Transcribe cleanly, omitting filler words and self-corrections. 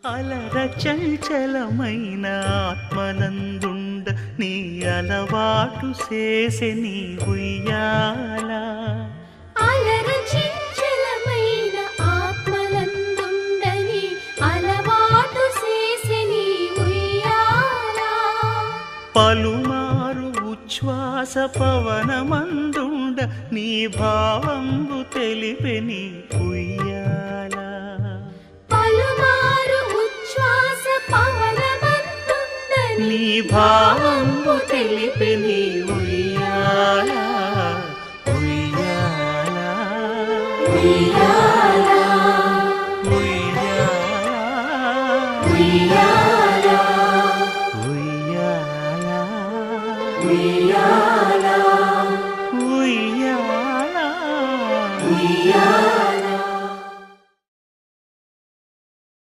అలర చంచలమైన ఆత్మనందుండ నీ అలవాటు చేసే నీ ఉయ్యాల. అలర చంచలమైన ఆత్మనందుండ నీ అలవాటు చేసే నీ ఉయ్యాల. పలుమారు ఉచ్ఛ్వాస పవనమందుండ నీ భావంబు తెలిపే నీ ఉయ్యాల. పలుమారు ఉచ్ఛ్వాస పవనమందుండ నీ భావంబు తెలిపే నీ ఉయ్యాల. ఉయ్యాల ఉయ్యాల ఉయ్యాల ఉయ్యాల.